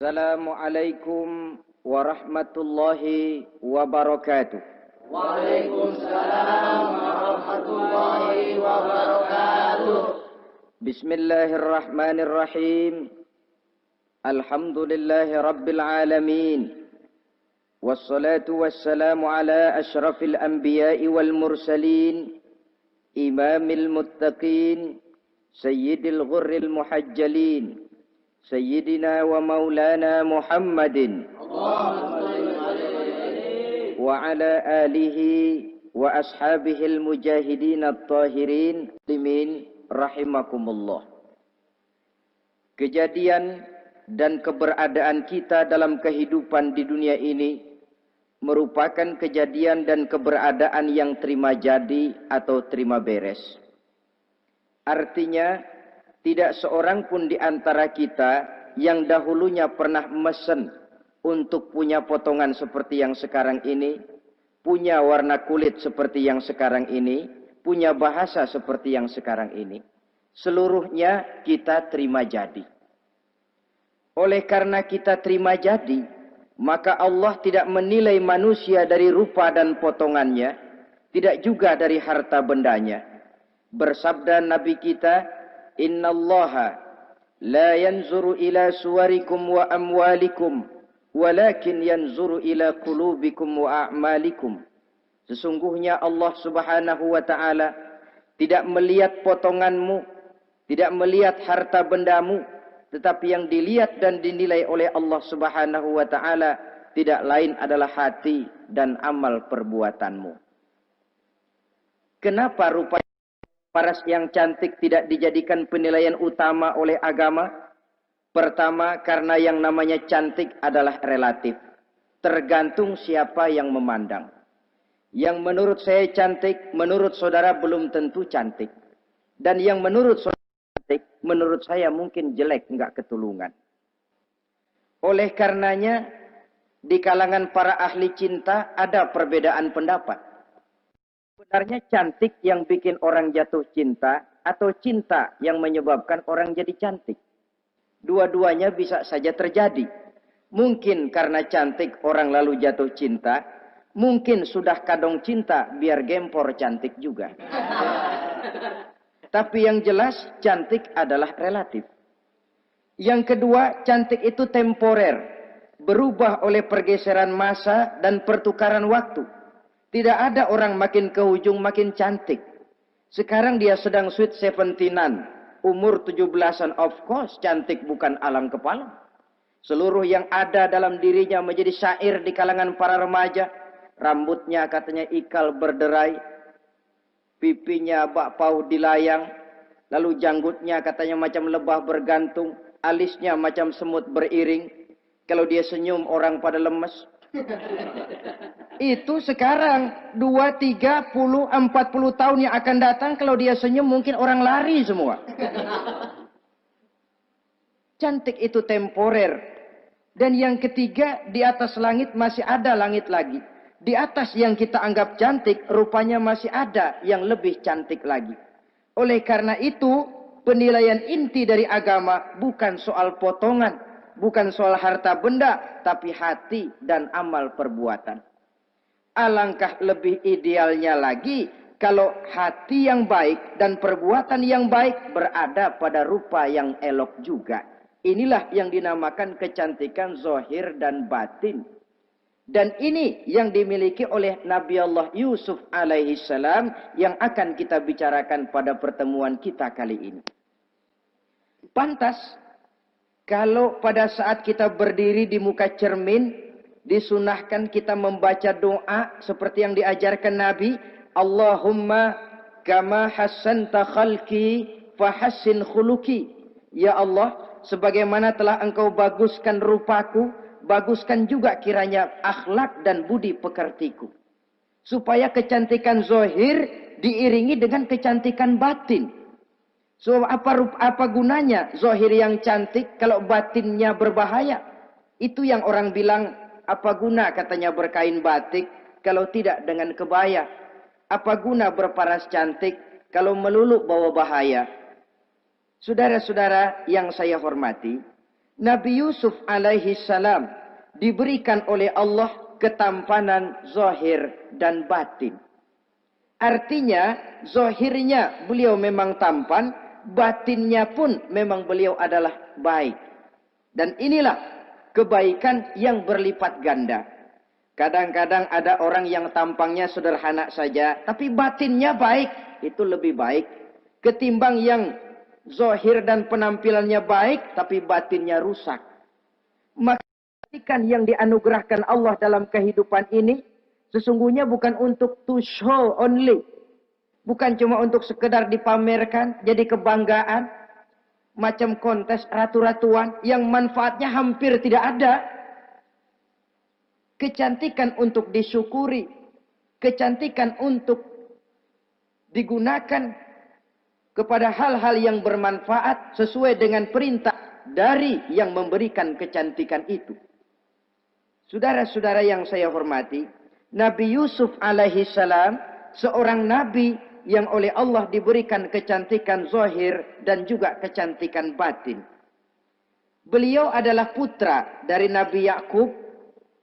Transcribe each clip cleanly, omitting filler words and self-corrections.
Assalamualaikum warahmatullahi wabarakatuh. Waalaikumsalam warahmatullahi wabarakatuh. Bismillahirrahmanirrahim. Alhamdulillahi rabbil alamin. Wassalatu wassalamu ala ashrafil anbiya'i wal mursalin, imamil muttaqin, sayyidil ghurril muhajjalin, sayyidina wa maulana Muhammadin wa ala alihi wa ashabihil mujahidin at-tahirin limin rahimakumullah. Kejadian dan keberadaan kita dalam kehidupan di dunia ini merupakan kejadian dan keberadaan yang terima jadi atau terima beres. Artinya tidak seorang pun di antara kita yang dahulunya pernah mesen untuk punya potongan seperti yang sekarang ini, punya warna kulit seperti yang sekarang ini, punya bahasa seperti yang sekarang ini. Seluruhnya kita terima jadi. Oleh karena kita terima jadi, maka Allah tidak menilai manusia dari rupa dan potongannya, tidak juga dari harta bendanya. Bersabda Nabi kita, Innallaha la yanzuru ila suwarikum wa amwalikum, walakin yanzuru ila qulubikum wa a'malikum. Sesungguhnya Allah subhanahu wa ta'ala tidak melihat potonganmu, tidak melihat harta bendamu, tetapi yang dilihat dan dinilai oleh Allah subhanahu wa ta'ala tidak lain adalah hati dan amal perbuatanmu. Kenapa rupanya paras yang cantik tidak dijadikan penilaian utama oleh agama? Pertama, karena yang namanya cantik adalah relatif. Tergantung siapa yang memandang. Yang menurut saya cantik, menurut saudara belum tentu cantik. Dan yang menurut saudara cantik, menurut saya mungkin jelek, enggak ketulungan. Oleh karenanya, di kalangan para ahli cinta ada perbedaan pendapat. Sebenarnya cantik yang bikin orang jatuh cinta atau cinta yang menyebabkan orang jadi cantik. Dua-duanya bisa saja terjadi. Mungkin karena cantik orang lalu jatuh cinta, mungkin sudah kadong cinta biar gempor cantik juga. Tapi yang jelas cantik adalah relatif. Yang kedua, cantik itu temporer, berubah oleh pergeseran masa dan pertukaran waktu. Tidak ada orang makin ke ujung makin cantik. Sekarang dia sedang sweet 17-an, umur 17-an, of course cantik bukan alang kepala. Seluruh yang ada dalam dirinya menjadi syair di kalangan para remaja. Rambutnya katanya ikal berderai, pipinya bakpao dilayang, lalu janggutnya katanya macam lebah bergantung, alisnya macam semut beriring. Kalau dia senyum orang pada lemes. Itu sekarang 2, 30, 40 tahun yang akan datang kalau dia senyum mungkin orang lari semua. Cantik itu temporer. Dan yang ketiga, di atas langit masih ada langit lagi. Di atas yang kita anggap cantik, rupanya masih ada yang lebih cantik lagi. Oleh karena itu, penilaian inti dari agama bukan soal potongan, bukan soal harta benda, tapi hati dan amal perbuatan. Alangkah lebih idealnya lagi kalau hati yang baik dan perbuatan yang baik berada pada rupa yang elok juga. Inilah yang dinamakan kecantikan zahir dan batin. Dan ini yang dimiliki oleh Nabi Allah Yusuf alaihi salam yang akan kita bicarakan pada pertemuan kita kali ini. Pantas kalau pada saat kita berdiri di muka cermin, disunahkan kita membaca doa seperti yang diajarkan Nabi. Allahumma kama hassanta khalqi fahassin khuluki. Ya Allah, sebagaimana telah engkau baguskan rupaku, baguskan juga kiranya akhlak dan budi pekertiku. Supaya kecantikan zahir diiringi dengan kecantikan batin. So apa gunanya zahir yang cantik kalau batinnya berbahaya? Itu yang orang bilang, apa guna katanya berkain batik kalau tidak dengan kebaya? Apa guna berparas cantik kalau melulu bawa bahaya? Saudara-saudara yang saya hormati, Nabi Yusuf alaihi salam diberikan oleh Allah ketampanan zahir dan batin. Artinya, zahirnya beliau memang tampan, batinnya pun memang beliau adalah baik. Dan inilah kebaikan yang berlipat ganda. Kadang-kadang ada orang yang tampangnya sederhana saja, tapi batinnya baik. Itu lebih baik ketimbang yang zahir dan penampilannya baik, tapi batinnya rusak. Maka kebaikan yang dianugerahkan Allah dalam kehidupan ini, sesungguhnya bukan untuk to show only. Bukan cuma untuk sekedar dipamerkan, jadi kebanggaan. Macam kontes ratu-ratuan yang manfaatnya hampir tidak ada. Kecantikan untuk disyukuri. Kecantikan untuk digunakan kepada hal-hal yang bermanfaat sesuai dengan perintah dari yang memberikan kecantikan itu. Saudara-saudara yang saya hormati, Nabi Yusuf alaihi salam seorang nabi yang oleh Allah diberikan kecantikan zahir dan juga kecantikan batin. Beliau adalah putra dari Nabi Yakub,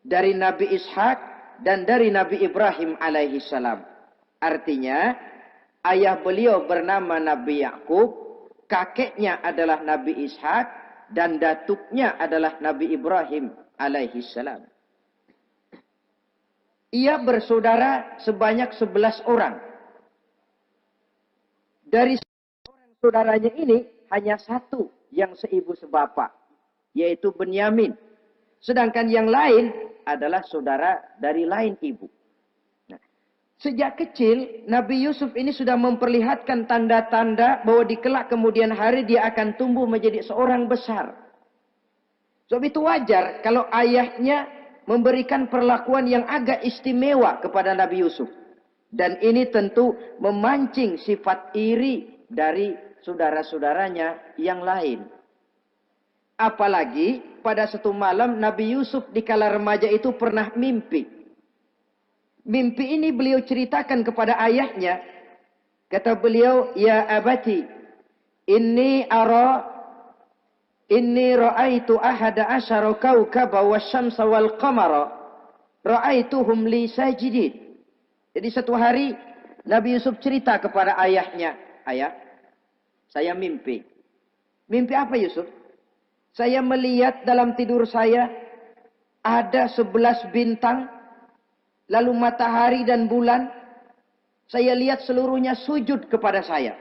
dari Nabi Ishak, dan dari Nabi Ibrahim alaihi salam. Artinya, ayah beliau bernama Nabi Yakub, kakeknya adalah Nabi Ishak, dan datuknya adalah Nabi Ibrahim alaihi salam. Ia bersaudara sebanyak 11 orang. Dari orang saudaranya ini hanya satu yang seibu sebapak, yaitu Benyamin. Sedangkan yang lain adalah saudara dari lain ibu. Nah, sejak kecil Nabi Yusuf ini sudah memperlihatkan tanda-tanda bahwa di kelak kemudian hari dia akan tumbuh menjadi seorang besar. Sebab itu wajar kalau ayahnya memberikan perlakuan yang agak istimewa kepada Nabi Yusuf. Dan ini tentu memancing sifat iri dari saudara-saudaranya yang lain. Apalagi pada satu malam Nabi Yusuf di kala remaja itu pernah mimpi. Mimpi ini beliau ceritakan kepada ayahnya. Kata beliau, "Ya abati, inni ra'aitu ahada asyara kawkaba wasyamsa wal qamara ra'aituhum li sajidin." Jadi satu hari Nabi Yusuf cerita kepada ayahnya, "Ayah, saya mimpi." Mimpi apa Yusuf? "Saya melihat dalam tidur saya ada 11 bintang, lalu matahari dan bulan. Saya lihat seluruhnya sujud kepada saya."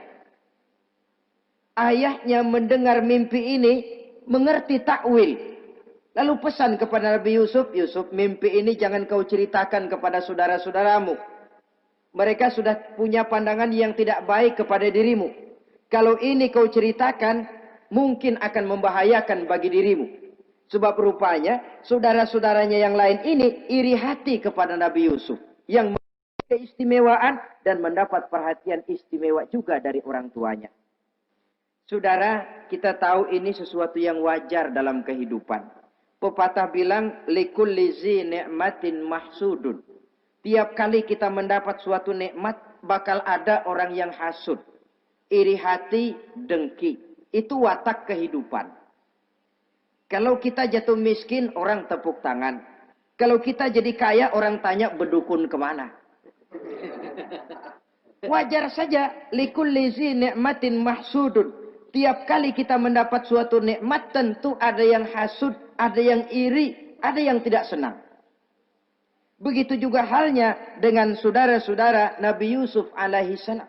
Ayahnya mendengar mimpi ini, mengerti takwil. Lalu pesan kepada Nabi Yusuf, "Yusuf, mimpi ini jangan kau ceritakan kepada saudara-saudaramu. Mereka sudah punya pandangan yang tidak baik kepada dirimu. Kalau ini kau ceritakan, mungkin akan membahayakan bagi dirimu." Sebab rupanya, saudara-saudaranya yang lain ini iri hati kepada Nabi Yusuf. Yang memiliki keistimewaan dan mendapat perhatian istimewa juga dari orang tuanya. Saudara, kita tahu ini sesuatu yang wajar dalam kehidupan. Pepatah bilang, "Likulli zi ni'matin mahsudun." Tiap kali kita mendapat suatu nikmat, bakal ada orang yang hasud. Iri hati, dengki. Itu watak kehidupan. Kalau kita jatuh miskin, orang tepuk tangan. Kalau kita jadi kaya, orang tanya berdukun kemana. Wajar saja. Likulli zi ni'matin mahsudun. Tiap kali kita mendapat suatu nikmat, tentu ada yang hasud, ada yang iri, ada yang tidak senang. Begitu juga halnya dengan saudara-saudara Nabi Yusuf alaihi salam.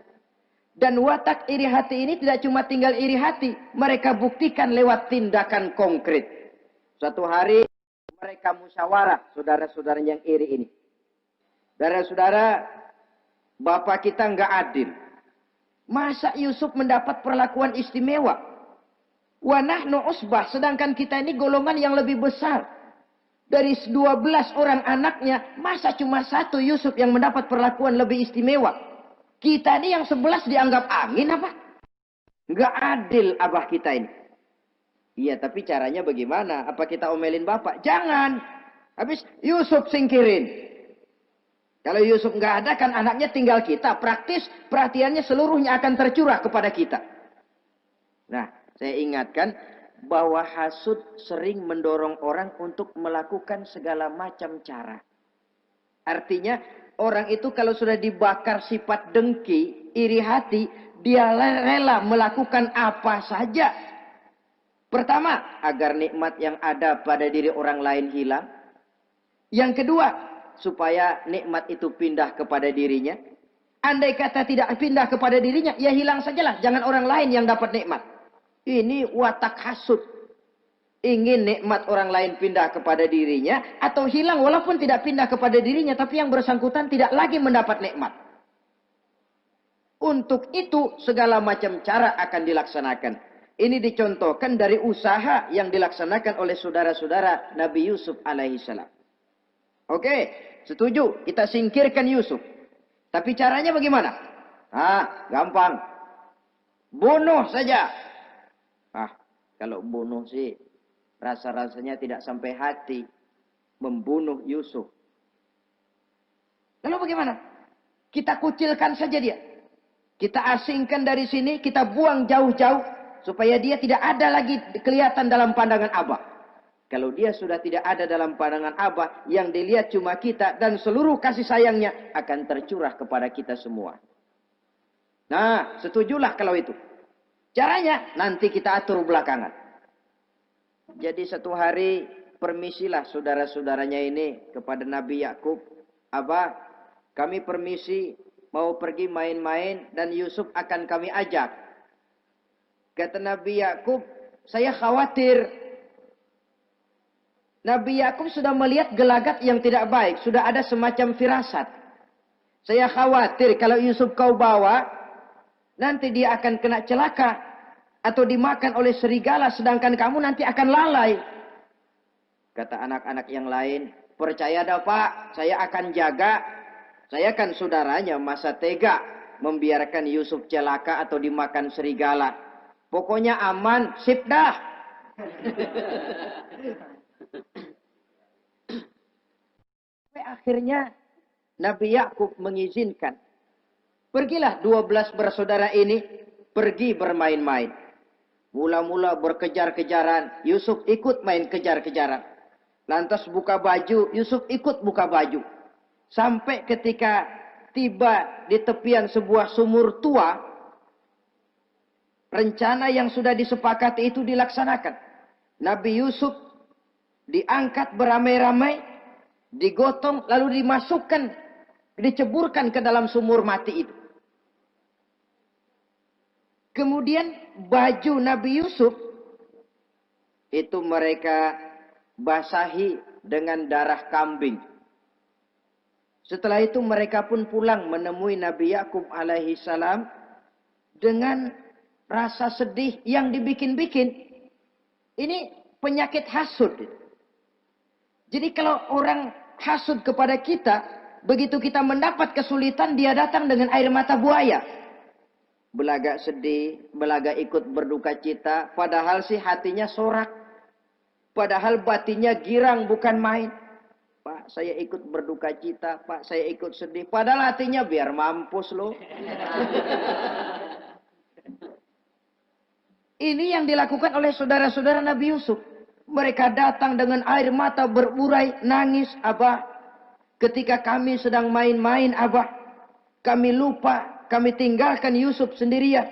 Dan watak iri hati ini tidak cuma tinggal iri hati. Mereka buktikan lewat tindakan konkret. Suatu hari mereka musyawarah, saudara-saudara yang iri ini. Saudara-saudara, bapak kita nggak adil. Masa Yusuf mendapat perlakuan istimewa? Wa nahnu usbah, sedangkan kita ini golongan yang lebih besar. Dari 12 orang anaknya, masa cuma satu Yusuf yang mendapat perlakuan lebih istimewa? Kita ini yang 11 dianggap angin apa? Nggak adil abah kita ini. Iya, tapi caranya bagaimana? Apa kita omelin bapak? Jangan. Habis Yusuf singkirin. Kalau Yusuf nggak ada, kan anaknya tinggal kita. Praktis perhatiannya seluruhnya akan tercurah kepada kita. Nah, saya ingatkan, bahwa hasud sering mendorong orang untuk melakukan segala macam cara. Artinya orang itu kalau sudah dibakar sifat dengki, iri hati, dia rela melakukan apa saja. Pertama, agar nikmat yang ada pada diri orang lain hilang. Yang kedua, supaya nikmat itu pindah kepada dirinya. Andai kata tidak pindah kepada dirinya, ya hilang sajalah. Jangan orang lain yang dapat nikmat. Ini watak hasud. Ingin nikmat orang lain pindah kepada dirinya, atau hilang walaupun tidak pindah kepada dirinya, tapi yang bersangkutan tidak lagi mendapat nikmat. Untuk itu segala macam cara akan dilaksanakan. Ini dicontohkan dari usaha yang dilaksanakan oleh saudara-saudara Nabi Yusuf alaihissalam. Oke, setuju, kita singkirkan Yusuf. Tapi caranya bagaimana? Gampang. Bunuh saja. Kalau bunuh sih rasa-rasanya tidak sampai hati membunuh Yusuf. Lalu bagaimana? Kita kucilkan saja dia. Kita asingkan dari sini, kita buang jauh-jauh supaya dia tidak ada lagi kelihatan dalam pandangan Abah. Kalau dia sudah tidak ada dalam pandangan Abah, yang dilihat cuma kita dan seluruh kasih sayangnya akan tercurah kepada kita semua. Nah, setujulah kalau itu. Caranya nanti kita atur belakangan. Jadi satu hari permisilah saudara-saudaranya ini kepada Nabi Yakub. Abah, kami permisi mau pergi main-main dan Yusuf akan kami ajak. Kata Nabi Yakub, saya khawatir. Nabi Yakub sudah melihat gelagat yang tidak baik. Sudah ada semacam firasat. Saya khawatir kalau Yusuf kau bawa, nanti dia akan kena celaka. Atau dimakan oleh serigala, sedangkan kamu nanti akan lalai. Kata anak-anak yang lain, percaya dah Pak, saya akan jaga. Saya kan saudaranya, masa tega membiarkan Yusuf celaka atau dimakan serigala. Pokoknya aman, sip dah. Akhirnya Nabi Yakub mengizinkan. Pergilah 12 bersaudara ini pergi bermain-main. Mula-mula berkejar-kejaran, Yusuf ikut main kejar-kejaran. Lantas buka baju, Yusuf ikut buka baju. Sampai ketika tiba di tepian sebuah sumur tua, rencana yang sudah disepakati itu dilaksanakan. Nabi Yusuf diangkat beramai-ramai, digotong, lalu dimasukkan, diceburkan ke dalam sumur mati itu. Kemudian baju Nabi Yusuf itu mereka basahi dengan darah kambing. Setelah itu mereka pun pulang menemui Nabi Yakub alaihi salam dengan rasa sedih yang dibikin-bikin. Ini penyakit hasud. Jadi kalau orang hasud kepada kita, begitu kita mendapat kesulitan, dia datang dengan air mata buaya. Belagak sedih, belagak ikut berduka cita, padahal sih hatinya sorak. Padahal batinnya girang bukan main. Pak, saya ikut berduka cita, Pak, saya ikut sedih. Padahal hatinya biar mampus loh. Ini yang dilakukan oleh saudara-saudara Nabi Yusuf. Mereka datang dengan air mata berurai, nangis, Abah. Ketika kami sedang main-main, Abah, kami lupa. Kami tinggalkan Yusuf sendirian.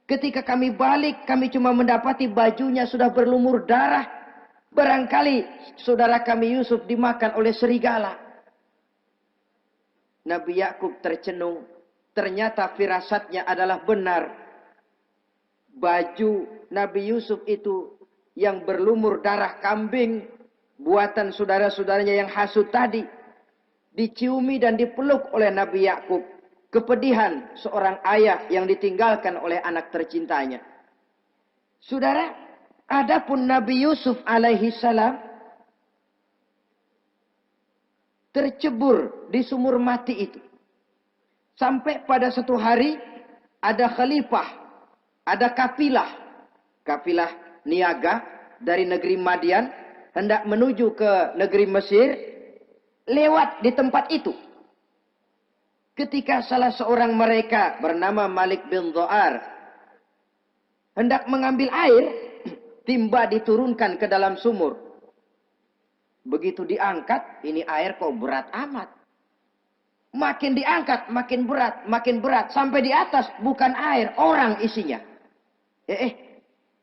Ketika kami balik, kami cuma mendapati bajunya sudah berlumur darah. Barangkali saudara kami Yusuf dimakan oleh serigala. Nabi Yakub tercenung. Ternyata firasatnya adalah benar. Baju Nabi Yusuf itu yang berlumur darah kambing, buatan saudara-saudaranya yang hasud tadi, diciumi dan dipeluk oleh Nabi Yakub. Kepedihan seorang ayah yang ditinggalkan oleh anak tercintanya. Saudara, adapun Nabi Yusuf alaihi salam tercebur di sumur mati itu. Sampai pada satu hari ada khalifah, ada kafilah niaga dari negeri Madian hendak menuju ke negeri Mesir, lewat di tempat itu. Ketika salah seorang mereka bernama Malik bin Zo'ar hendak mengambil air, timba diturunkan ke dalam sumur. Begitu diangkat, ini air kok berat amat. Makin diangkat, makin berat. Sampai di atas, bukan air, orang isinya.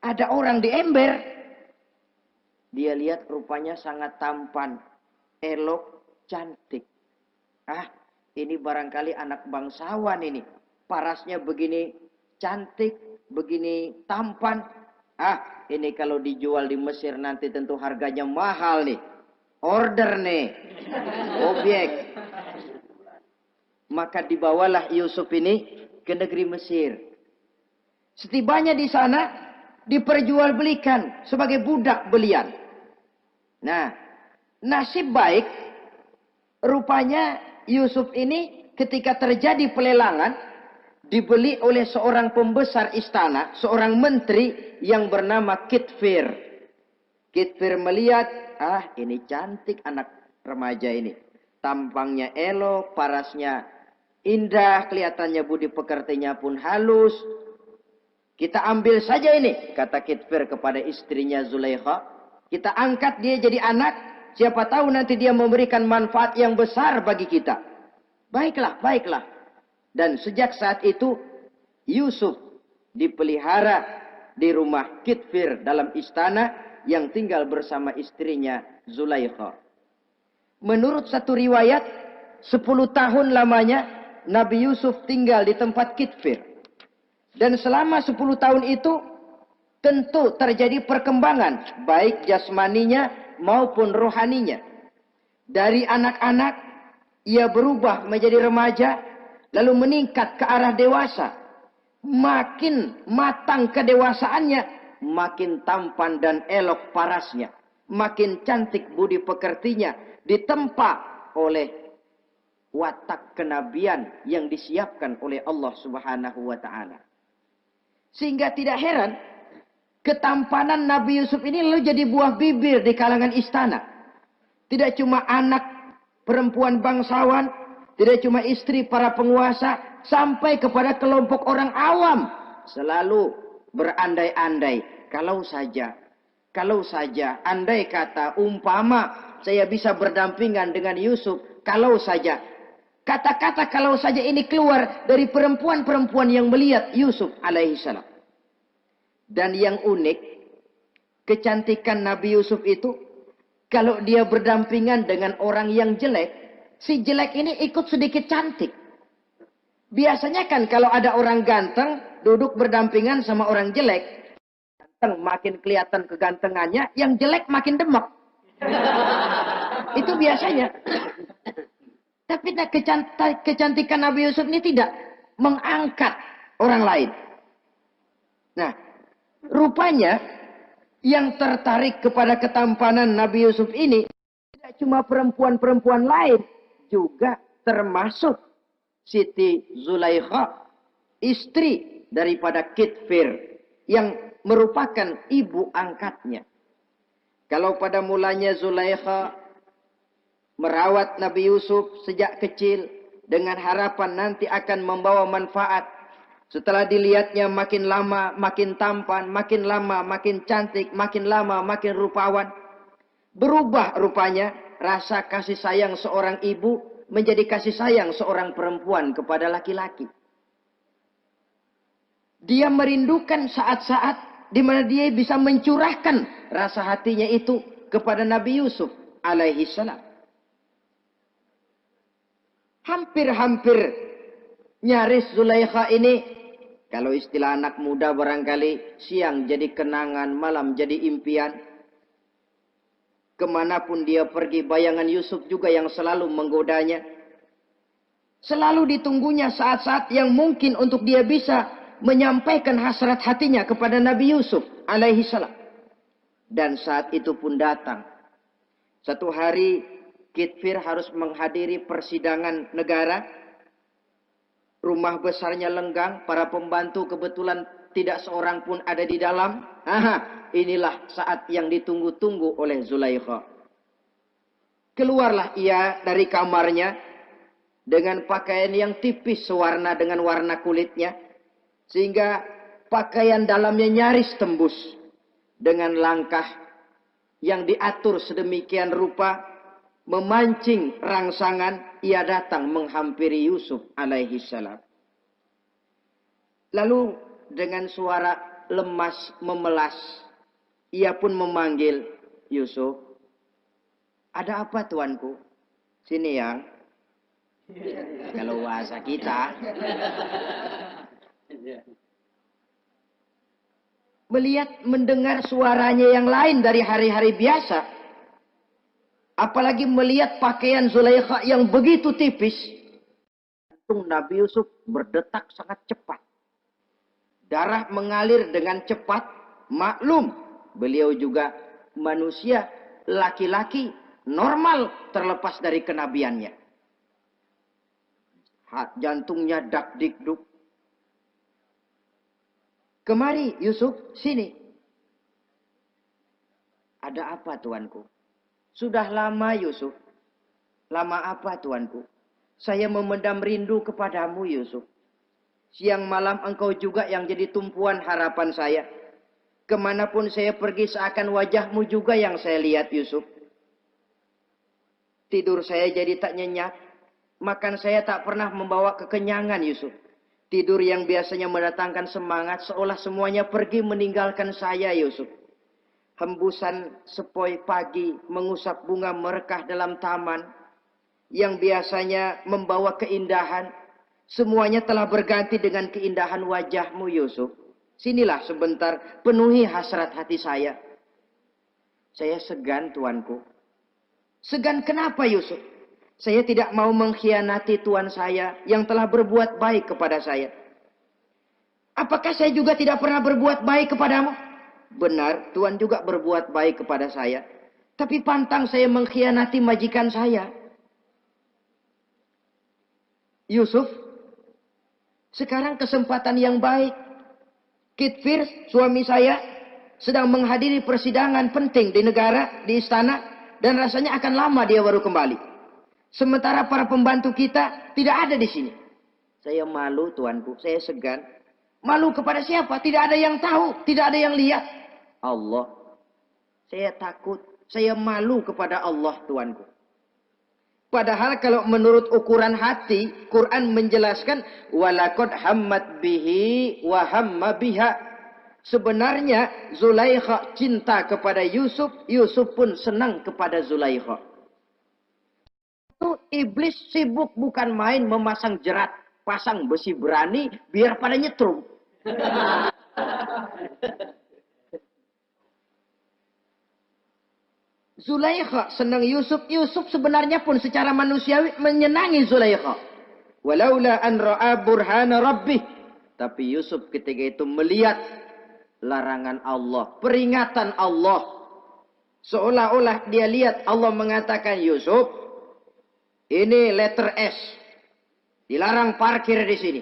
Ada orang di ember. Dia lihat rupanya sangat tampan, elok, cantik. Ini barangkali anak bangsawan ini. Parasnya begini cantik, begini tampan. Ini kalau dijual di Mesir nanti tentu harganya mahal nih. Order nih. Objek. Maka dibawalah Yusuf ini ke negeri Mesir. Setibanya di sana diperjualbelikan sebagai budak belian. Nah, nasib baik rupanya Yusuf ini ketika terjadi pelelangan dibeli oleh seorang pembesar istana, seorang menteri yang bernama Kitfir. Kitfir melihat, ini cantik anak remaja ini. Tampangnya elok, parasnya indah, kelihatannya budi pekertinya pun halus. Kita ambil saja ini, kata Kitfir kepada istrinya Zulaikha. Kita angkat dia jadi anak, siapa tahu nanti dia memberikan manfaat yang besar bagi kita. Baiklah, baiklah. Dan sejak saat itu, Yusuf dipelihara di rumah Kitfir dalam istana yang tinggal bersama istrinya Zulaikha. Menurut satu riwayat, 10 tahun lamanya Nabi Yusuf tinggal di tempat Kitfir. Dan selama 10 tahun itu tentu terjadi perkembangan baik jasmaninya maupun rohaninya. Dari anak-anak ia berubah menjadi remaja lalu meningkat ke arah dewasa. Makin matang kedewasaannya, makin tampan dan elok parasnya, makin cantik budi pekertinya, ditempa oleh watak kenabian yang disiapkan oleh Allah Subhanahu wa taala. Sehingga tidak heran ketampanan Nabi Yusuf ini lalu jadi buah bibir di kalangan istana. Tidak cuma anak perempuan bangsawan, tidak cuma istri para penguasa, sampai kepada kelompok orang awam selalu berandai-andai, kalau saja andai kata umpama saya bisa berdampingan dengan Yusuf, kalau saja. Kata-kata kalau saja ini keluar dari perempuan-perempuan yang melihat Yusuf alaihissalam. Dan yang unik, kecantikan Nabi Yusuf itu, kalau dia berdampingan dengan orang yang jelek, si jelek ini ikut sedikit cantik. Biasanya kan kalau ada orang ganteng, duduk berdampingan sama orang jelek, ganteng makin kelihatan kegantengannya, yang jelek makin demek. Itu biasanya. Tapi kecantikan Nabi Yusuf ini tidak mengangkat orang lain. Nah, rupanya yang tertarik kepada ketampanan Nabi Yusuf ini tidak cuma perempuan-perempuan lain, juga termasuk Siti Zulaikha, istri daripada Kitfir, yang merupakan ibu angkatnya. Kalau pada mulanya Zulaikha merawat Nabi Yusuf sejak kecil dengan harapan nanti akan membawa manfaat. Setelah dilihatnya makin lama makin tampan, makin lama makin cantik, makin lama makin rupawan. Berubah rupanya rasa kasih sayang seorang ibu menjadi kasih sayang seorang perempuan kepada laki-laki. Dia merindukan saat-saat di mana dia bisa mencurahkan rasa hatinya itu kepada Nabi Yusuf alaihi salam. Hampir-hampir nyaris Zulaikha ini, kalau istilah anak muda barangkali, siang jadi kenangan, malam jadi impian. Kemanapun dia pergi, bayangan Yusuf juga yang selalu menggodanya. Selalu ditunggunya saat-saat yang mungkin untuk dia bisa menyampaikan hasrat hatinya kepada Nabi Yusuf alaihi salam. Dan saat itu pun datang. Satu hari Kitfir harus menghadiri persidangan negara. Rumah besarnya lenggang, para pembantu kebetulan tidak seorang pun ada di dalam. Inilah saat yang ditunggu-tunggu oleh Zulaikha. Keluarlah ia dari kamarnya dengan pakaian yang tipis sewarna dengan warna kulitnya, sehingga pakaian dalamnya nyaris tembus. dengan langkah yang diatur sedemikian rupa, memancing rangsangan, ia datang menghampiri Yusuf alaihi salam. Lalu dengan suara lemas memelas, ia pun memanggil Yusuf. Ada apa tuanku? Sini yang. Kalau bahasa kita. Melihat mendengar suaranya yang lain dari hari-hari biasa. Apalagi melihat pakaian Zulaikha yang begitu tipis. Jantung Nabi Yusuf berdetak sangat cepat. Darah mengalir dengan cepat. Maklum, beliau juga manusia, laki-laki, normal terlepas dari kenabiannya. Jantungnya dak-dik-duk. Kemari Yusuf, sini. Ada apa tuanku? Sudah lama Yusuf. Lama apa tuanku? Saya memendam rindu kepadamu Yusuf. Siang malam engkau juga yang jadi tumpuan harapan saya. Kemanapun saya pergi seakan wajahmu juga yang saya lihat Yusuf. Tidur saya jadi tak nyenyak. Makan saya tak pernah membawa kekenyangan Yusuf. Tidur yang biasanya mendatangkan semangat seolah semuanya pergi meninggalkan saya Yusuf. Hembusan sepoi pagi mengusap bunga merekah dalam taman yang biasanya membawa keindahan. Semuanya telah berganti dengan keindahan wajahmu Yusuf. Sinilah sebentar penuhi hasrat hati saya. Saya segan tuanku. Segan kenapa Yusuf? Saya tidak mau mengkhianati Tuhan saya yang telah berbuat baik kepada saya. Apakah saya juga tidak pernah berbuat baik kepadamu? Benar, Tuhan juga berbuat baik kepada saya. Tapi pantang saya mengkhianati majikan saya. Yusuf, sekarang kesempatan yang baik. Kitfir, suami saya, sedang menghadiri persidangan penting di negara, di istana. Dan rasanya akan lama dia baru kembali. Sementara para pembantu kita tidak ada di sini. Saya malu tuanku, saya segan. Malu kepada siapa? Tidak ada yang tahu, tidak ada yang lihat. Allah. Saya takut, saya malu kepada Allah tuanku. Padahal kalau menurut ukuran hati, Quran menjelaskan walaqad hammat bihi wa hamma biha. Sebenarnya Zulaikha cinta kepada Yusuf, Yusuf pun senang kepada Zulaikha. Iblis sibuk bukan main memasang jerat, pasang besi berani biar pada nyetrum. Zulaikha senang Yusuf, Yusuf sebenarnya pun secara manusiawi menyenangi Zulaikha. Walaula an ra'a burhana rabbih. Tapi Yusuf ketika itu melihat larangan Allah, peringatan Allah. Seolah-olah dia lihat Allah mengatakan Yusuf, ini letter S. Dilarang parkir di sini.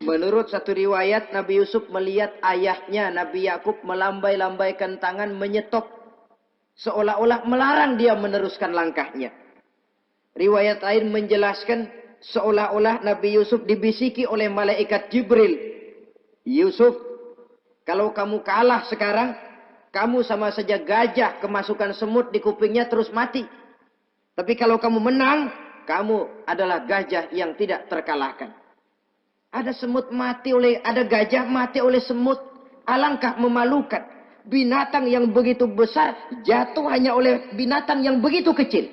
Menurut satu riwayat, Nabi Yusuf melihat ayahnya, Nabi Yakub melambai-lambaikan tangan menyetop. Seolah-olah melarang dia meneruskan langkahnya. Riwayat lain menjelaskan, seolah-olah Nabi Yusuf dibisiki oleh malaikat Jibril. Yusuf, kalau kamu kalah sekarang, kamu sama saja gajah kemasukan semut di kupingnya terus mati. Tapi kalau kamu menang, kamu adalah gajah yang tidak terkalahkan. Ada semut mati oleh, ada gajah mati oleh semut. Alangkah memalukan. Binatang yang begitu besar jatuh hanya oleh binatang yang begitu kecil.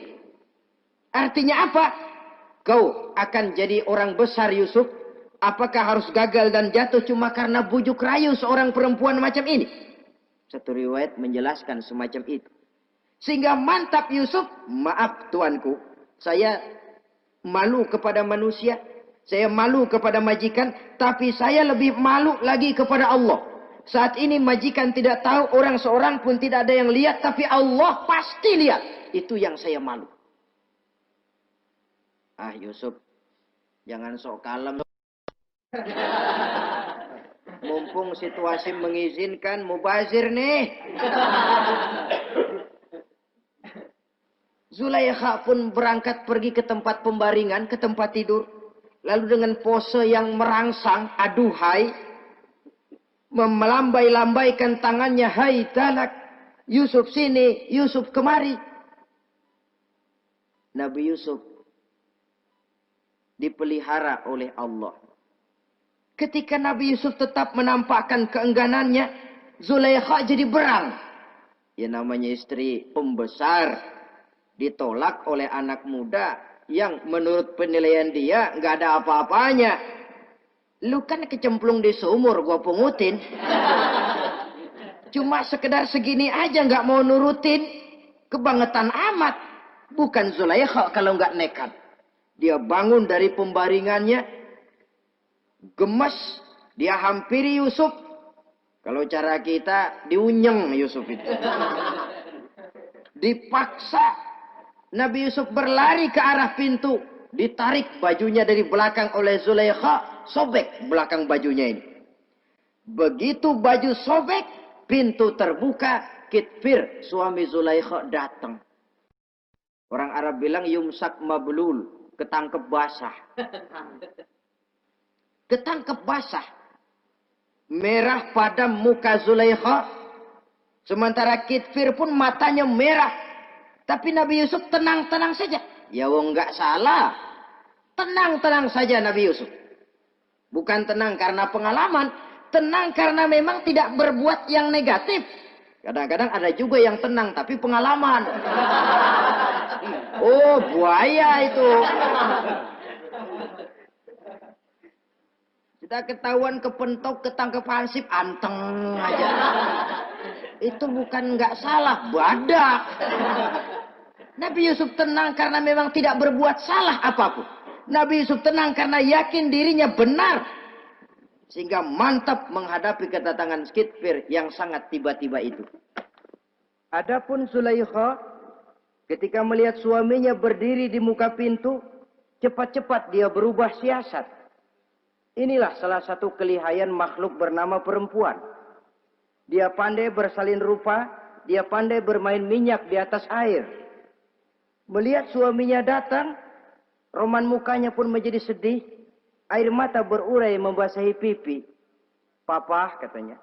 Artinya apa? Kau akan jadi orang besar Yusuf. Apakah harus gagal dan jatuh cuma karena bujuk rayu seorang perempuan macam ini? Satu riwayat menjelaskan semacam itu. Sehingga mantap Yusuf, maaf tuanku, saya malu kepada manusia, saya malu kepada majikan, tapi saya lebih malu lagi kepada Allah. Saat ini majikan tidak tahu, orang seorang pun tidak ada yang lihat, tapi Allah pasti lihat. Itu yang saya malu. Ah Yusuf, jangan sok kalem. Mumpung situasi mengizinkan, mubazir nih. Zulaikha pun berangkat pergi ke tempat pembaringan, ke tempat tidur. Lalu dengan pose yang merangsang, aduhai, melambai-lambaikan tangannya, hai talak, Yusuf sini, Yusuf kemari. Nabi Yusuf dipelihara oleh Allah. Ketika Nabi Yusuf tetap menampakkan keengganannya, Zulaikha jadi berang. Ya namanya istri pembesar ditolak oleh anak muda yang menurut penilaian dia nggak ada apa-apanya. Lu kan kecemplung di sumur, gua pungutin. Cuma sekedar segini aja nggak mau nurutin. Kebangetan amat. Bukan Zulaikha kalau nggak nekat. Dia bangun dari pembaringannya. Gemes. Dia hampiri Yusuf. Kalau cara kita diunyeng Yusuf itu. Dipaksa. Nabi Yusuf berlari ke arah pintu. Ditarik bajunya dari belakang oleh Zulaikha. Sobek belakang bajunya ini. Begitu baju sobek. Pintu terbuka. Kitfir suami Zulaikha datang. Orang Arab bilang yumsak mablul. Ketangkep basah. Ketangkep basah. Merah padam muka Zulaikha. Sementara Kitfir pun matanya merah. Tapi Nabi Yusuf tenang-tenang saja. Ya wong nggak salah. Tenang-tenang saja Nabi Yusuf. Bukan tenang karena pengalaman. Tenang karena memang tidak berbuat yang negatif. Kadang-kadang ada juga yang tenang tapi pengalaman. Oh buaya itu. Kita ketahuan kepentok, ketangkep hansip, anteng aja. Itu bukan nggak salah, badak. Nabi Yusuf tenang karena memang tidak berbuat salah apapun. Nabi Yusuf tenang karena yakin dirinya benar. Sehingga mantap menghadapi kedatangan Kitfir yang sangat tiba-tiba itu. Adapun Zulaikha ketika melihat suaminya berdiri di muka pintu, cepat-cepat dia berubah siasat. Inilah salah satu kelihayan makhluk bernama perempuan. Dia pandai bersalin rupa, dia pandai bermain minyak di atas air. Melihat suaminya datang, roman mukanya pun menjadi sedih. Air mata berurai membasahi pipi. Papa, katanya.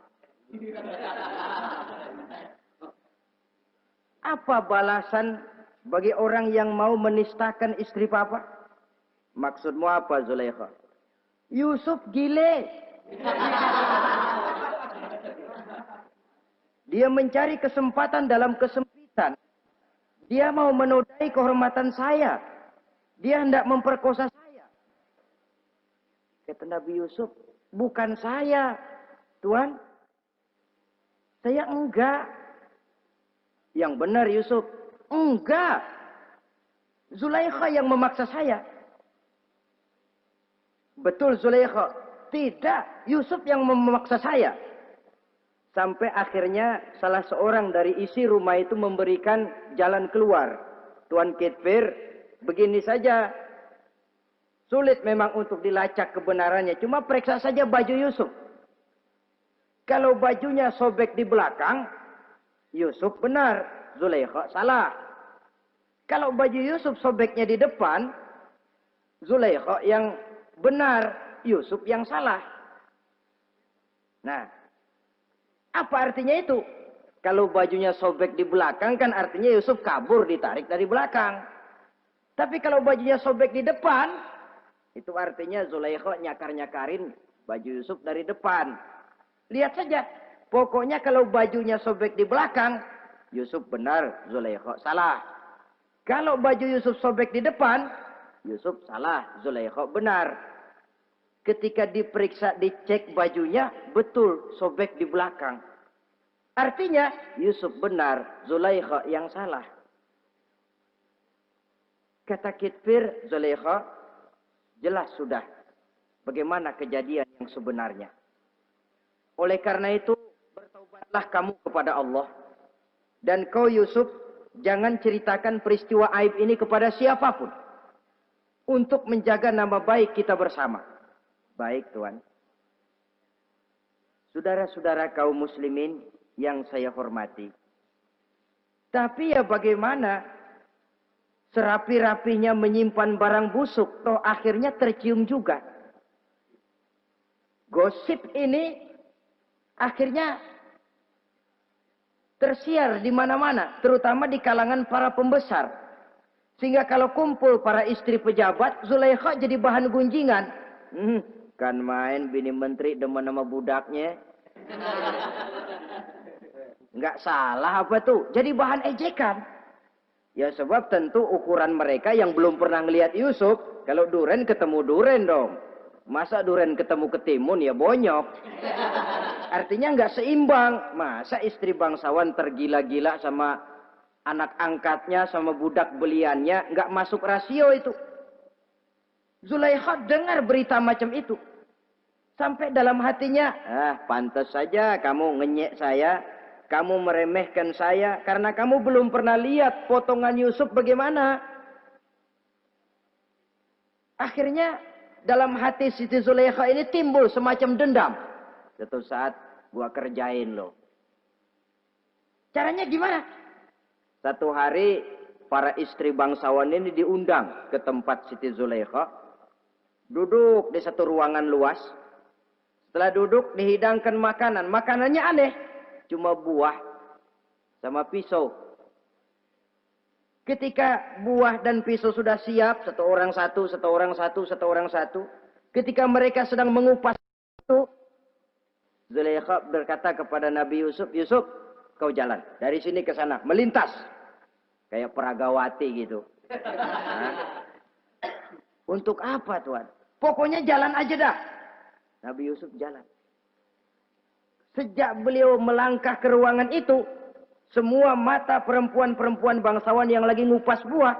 Apa balasan bagi orang yang mau menistakan istri papa? Maksudmu apa, Zulaikha? Yusuf gile. Dia mencari kesempatan dalam kesempitan. Dia mau menodai kehormatan saya. Dia hendak memperkosa saya. Kata Nabi Yusuf, bukan saya, Tuan. Saya enggak. Yang benar Yusuf, enggak. Zulaikha yang memaksa saya. Betul Zulaikha. Tidak, Yusuf yang memaksa saya. Sampai akhirnya salah seorang dari isi rumah itu memberikan jalan keluar. Tuan Kitfir, begini saja. Sulit memang untuk dilacak kebenarannya. Cuma periksa saja baju Yusuf. Kalau bajunya sobek di belakang, Yusuf benar. Zulaikha salah. Kalau baju Yusuf sobeknya di depan, Zulaikha yang benar, Yusuf yang salah. Nah, apa artinya itu? Kalau bajunya sobek di belakang kan artinya Yusuf kabur ditarik dari belakang. Tapi kalau bajunya sobek di depan, itu artinya Zulaikha nyakar-nyakarin baju Yusuf dari depan. Lihat saja, pokoknya kalau bajunya sobek di belakang, Yusuf benar, Zulaikha salah. Kalau baju Yusuf sobek di depan, Yusuf salah, Zulaikha benar. Ketika diperiksa, dicek bajunya, betul sobek di belakang. Artinya Yusuf benar, Zulaikha yang salah. Kata Kitfir, Zulaikha, jelas sudah bagaimana kejadian yang sebenarnya. Oleh karena itu, bertaubatlah kamu kepada Allah. Dan kau Yusuf, jangan ceritakan peristiwa aib ini kepada siapapun. Untuk menjaga nama baik kita bersama. Baik Tuan. Saudara-saudara kaum muslimin yang saya hormati. Tapi ya bagaimana? Serapi-rapinya menyimpan barang busuk, toh akhirnya tercium juga. Gosip ini Akhirnya tersiar di mana-mana, terutama di kalangan para pembesar. Sehingga kalau kumpul para istri pejabat, Zulaikha jadi bahan gunjingan. Kan main bini menteri demen sama budaknya. Nggak salah apa tuh? Jadi bahan ejekan. Ya sebab tentu ukuran mereka yang belum pernah ngelihat Yusuf, kalau duren ketemu duren dong. Masa duren ketemu ketimun ya bonyok. Artinya nggak seimbang. Masa istri bangsawan tergila-gila sama anak angkatnya, sama budak beliannya, nggak masuk rasio itu. Zulaikha dengar berita macam itu. Sampai dalam hatinya, pantas saja kamu ngenyek saya, kamu meremehkan saya, karena kamu belum pernah lihat potongan Yusuf bagaimana. Akhirnya dalam hati Siti Zulaikha ini timbul semacam dendam. Suatu saat gua kerjain lo. Caranya gimana? Satu hari para istri bangsawan ini diundang ke tempat Siti Zulaikha. Duduk di satu ruangan luas. Setelah duduk dihidangkan makanan. Makanannya aneh. Cuma buah sama pisau. Ketika buah dan pisau sudah siap, satu orang satu. Ketika mereka sedang mengupas itu, Zulaikha berkata kepada Nabi Yusuf, Yusuf, kau jalan dari sini ke sana, melintas, kayak peragawati gitu. Untuk apa Tuhan? Pokoknya jalan aja dah. Nabi Yusuf jalan. Sejak beliau melangkah ke ruangan itu, semua mata perempuan-perempuan bangsawan yang lagi ngupas buah,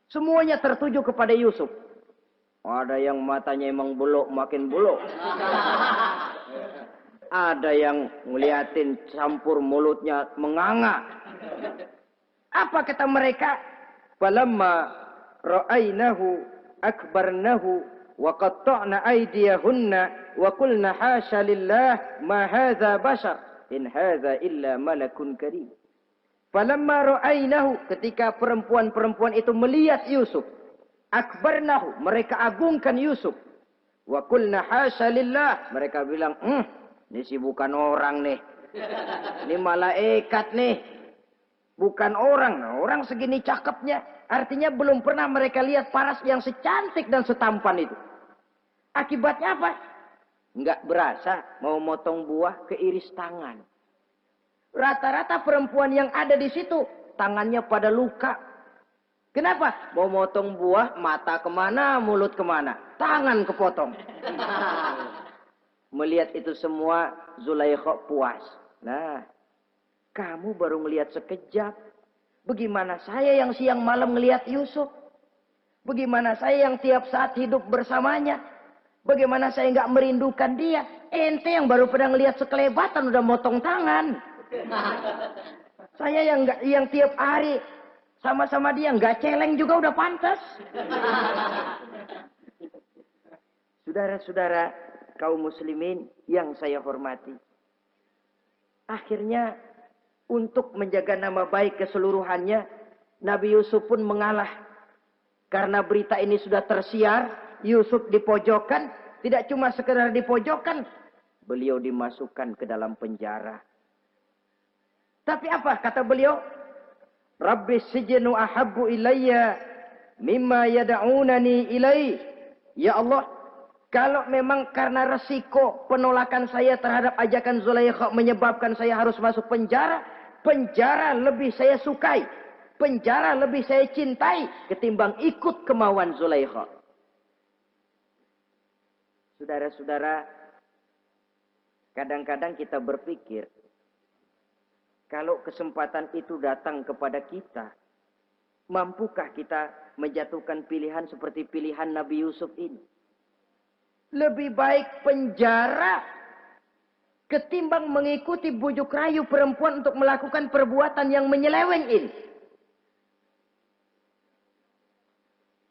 semuanya tertuju kepada Yusuf. Ada yang matanya emang buluk, makin buluk. Ada yang ngeliatin campur mulutnya menganga. Apa kata mereka? Falamma ra'ainahu akbarnahu wa qatta'na aydiyahunna wa qulna hasya lillah ma hadza bashar in hadza illa malakun karim. Falamma ra'ainahu, ketika perempuan-perempuan itu melihat Yusuf, akbarnahu, mereka agungkan Yusuf. Wa qulna hasya lillah, mereka bilang, ini sih bukan orang nih. Ini malaikat nih. Bukan orang. Nah, orang segini cakepnya. Artinya belum pernah mereka lihat paras yang secantik dan setampan itu. Akibatnya apa? Nggak berasa mau motong buah keiris tangan. Rata-rata perempuan yang ada di situ tangannya pada luka. Kenapa? Mau motong buah, mata kemana, mulut kemana, tangan kepotong. Melihat itu semua, Zulaikha puas. Nah, kamu baru melihat sekejap. Bagaimana saya yang siang malam melihat Yusuf? Bagaimana saya yang tiap saat hidup bersamanya? Bagaimana saya nggak merindukan dia? Ente yang baru pernah ngelihat sekelebatan udah motong tangan. Saya yang tiap hari sama-sama dia nggak celeng juga udah pantas. Saudara-saudara kaum muslimin yang saya hormati. Akhirnya untuk menjaga nama baik keseluruhannya, Nabi Yusuf pun mengalah. Karena berita ini sudah tersiar, Yusuf dipojokkan, tidak cuma sekedar dipojokkan, beliau dimasukkan ke dalam penjara. Tapi apa kata beliau? Rabbis sijnu ahabbu ilayya mimma yad'unani ilai. Ya Allah, kalau memang karena resiko penolakan saya terhadap ajakan Zulaikha menyebabkan saya harus masuk penjara, penjara lebih saya sukai. Penjara lebih saya cintai ketimbang ikut kemauan Zulaikha. Saudara-saudara, kadang-kadang kita berpikir, kalau kesempatan itu datang kepada kita, mampukah kita menjatuhkan pilihan seperti pilihan Nabi Yusuf ini? Lebih baik penjara ketimbang mengikuti bujuk rayu perempuan untuk melakukan perbuatan yang menyeleweng ini.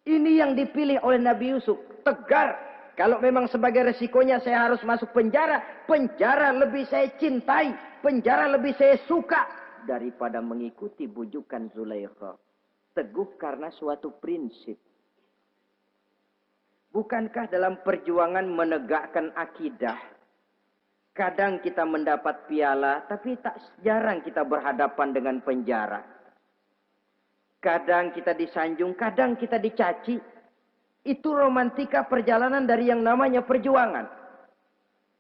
Ini yang dipilih oleh Nabi Yusuf. Tegar. Kalau memang sebagai resikonya saya harus masuk penjara, penjara lebih saya cintai, penjara lebih saya suka daripada mengikuti bujukan Zulaikha. Teguh karena suatu prinsip. Bukankah dalam perjuangan menegakkan akidah, Kadang kita mendapat piala, tapi tak jarang kita berhadapan dengan penjara. Kadang kita disanjung, kadang kita dicaci. Itu romantika perjalanan dari yang namanya perjuangan.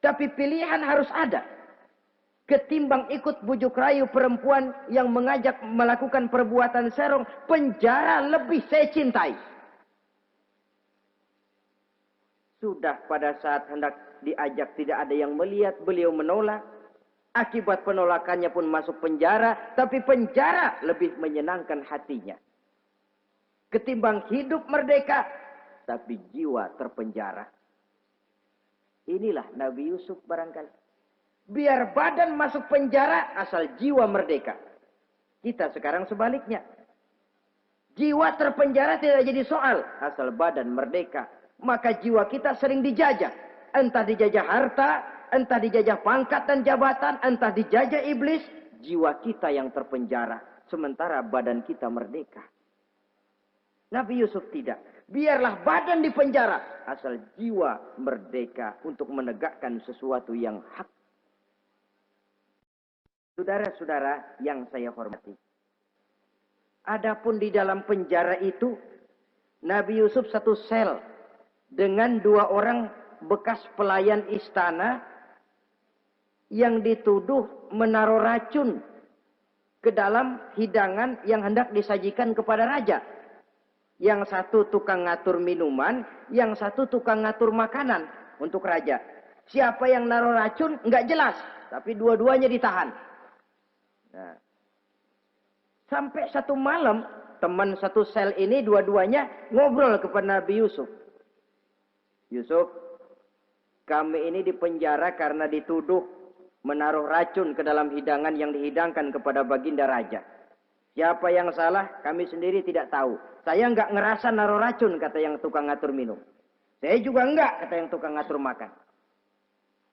Tapi pilihan harus ada. Ketimbang ikut bujuk rayu perempuan yang mengajak melakukan perbuatan serong, penjara lebih saya cintai. Sudah pada saat hendak diajak tidak ada yang melihat, beliau menolak. Akibat penolakannya pun masuk penjara, tapi penjara lebih menyenangkan hatinya. Ketimbang hidup merdeka, tapi jiwa terpenjara. Inilah Nabi Yusuf barangkali. Biar badan masuk penjara, asal jiwa merdeka. Kita sekarang sebaliknya. Jiwa terpenjara tidak jadi soal, asal badan merdeka. Maka jiwa kita sering dijajah. Entah dijajah harta, entah dijajah pangkat dan jabatan, entah dijajah iblis. Jiwa kita yang terpenjara, sementara badan kita merdeka. Nabi Yusuf tidak. Biarlah badan di penjara, asal jiwa merdeka untuk menegakkan sesuatu yang hak. Saudara-saudara yang saya hormati. Adapun di dalam penjara itu, Nabi Yusuf satu sel dengan 2 orang bekas pelayan istana yang dituduh menaruh racun ke dalam hidangan yang hendak disajikan kepada raja. Yang satu tukang ngatur minuman, yang satu tukang ngatur makanan untuk raja. Siapa yang naruh racun nggak jelas, tapi dua-duanya ditahan. Nah, sampai satu malam, teman satu sel ini dua-duanya ngobrol kepada Nabi Yusuf. Yusuf, kami ini dipenjara karena dituduh menaruh racun ke dalam hidangan yang dihidangkan kepada baginda raja. Siapa yang salah, kami sendiri tidak tahu. Saya enggak ngerasa naruh racun, kata yang tukang ngatur minum. Saya juga enggak, kata yang tukang ngatur makan.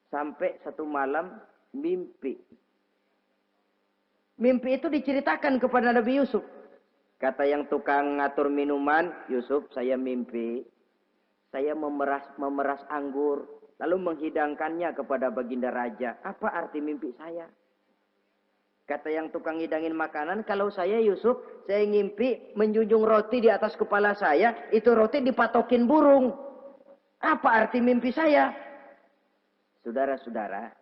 Sampai satu malam, mimpi. Mimpi itu diceritakan kepada Nabi Yusuf. Kata yang tukang ngatur minuman, Yusuf, saya mimpi. Saya memeras anggur, lalu menghidangkannya kepada baginda raja. Apa arti mimpi saya? Kata yang tukang hidangin makanan, kalau saya Yusuf, saya ngimpi menjunjung roti di atas kepala saya, itu roti dipatokin burung. Apa arti mimpi saya? Saudara-saudara,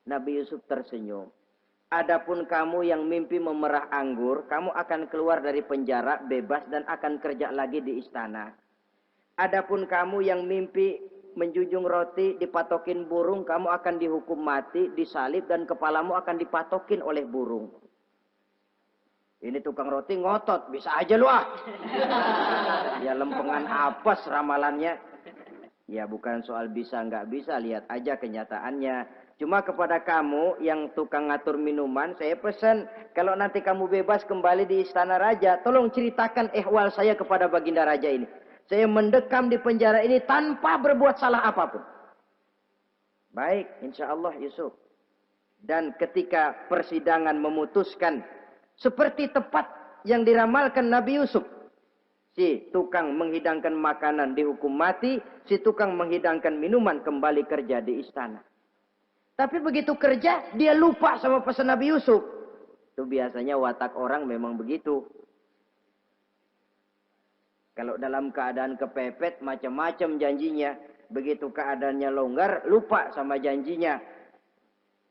Nabi Yusuf tersenyum. Adapun kamu yang mimpi memerah anggur, kamu akan keluar dari penjara bebas dan akan kerja lagi di istana. Adapun kamu yang mimpi menjunjung roti dipatokin burung, kamu akan dihukum mati, disalib dan kepalamu akan dipatokin oleh burung. Ini tukang roti ngotot, bisa aja lu ah. Ya lempengan apes ramalannya. Ya bukan soal bisa nggak bisa, lihat aja kenyataannya. Cuma kepada kamu yang tukang ngatur minuman, saya pesan, kalau nanti kamu bebas kembali di istana raja, tolong ceritakan ehwal saya kepada baginda raja ini. Saya mendekam di penjara ini tanpa berbuat salah apapun. Baik, insya Allah Yusuf. Dan ketika persidangan memutuskan, seperti tepat yang diramalkan Nabi Yusuf. Si tukang menghidangkan makanan dihukum mati, si tukang menghidangkan minuman kembali kerja di istana. Tapi begitu kerja, dia lupa sama pesan Nabi Yusuf. Itu biasanya watak orang memang begitu. Kalau dalam keadaan kepepet, macam-macam janjinya. Begitu keadaannya longgar, lupa sama janjinya.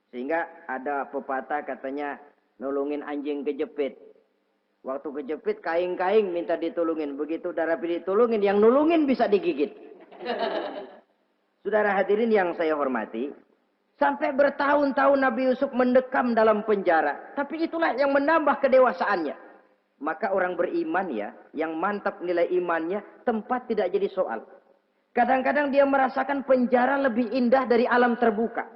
Sehingga ada pepatah katanya, nolongin anjing kejepit. Waktu kejepit, kaing-kaing minta ditolongin. Begitu udah rapi ditolongin, yang nolongin bisa digigit. Saudara hadirin yang saya hormati, sampai bertahun-tahun Nabi Yusuf mendekam dalam penjara. Tapi itulah yang menambah kedewasaannya. Maka orang beriman ya, yang mantap nilai imannya, tempat tidak jadi soal. Kadang-kadang dia merasakan penjara lebih indah dari alam terbuka.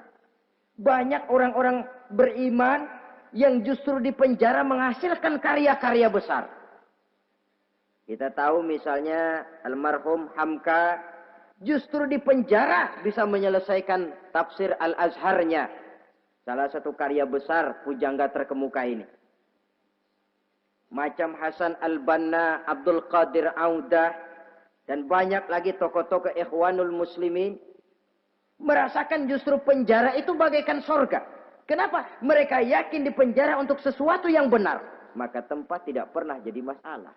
Banyak orang-orang beriman yang justru di penjara menghasilkan karya-karya besar. Kita tahu misalnya almarhum Hamka, justru di penjara bisa menyelesaikan tafsir Al-Azharnya. Salah satu karya besar pujangga terkemuka ini. Macam Hasan Al-Banna, Abdul Qadir Audah, dan banyak lagi tokoh-tokoh Ikhwanul Muslimin merasakan justru penjara itu bagaikan sorga. Kenapa? Mereka yakin di penjara untuk sesuatu yang benar. Maka tempat tidak pernah jadi masalah.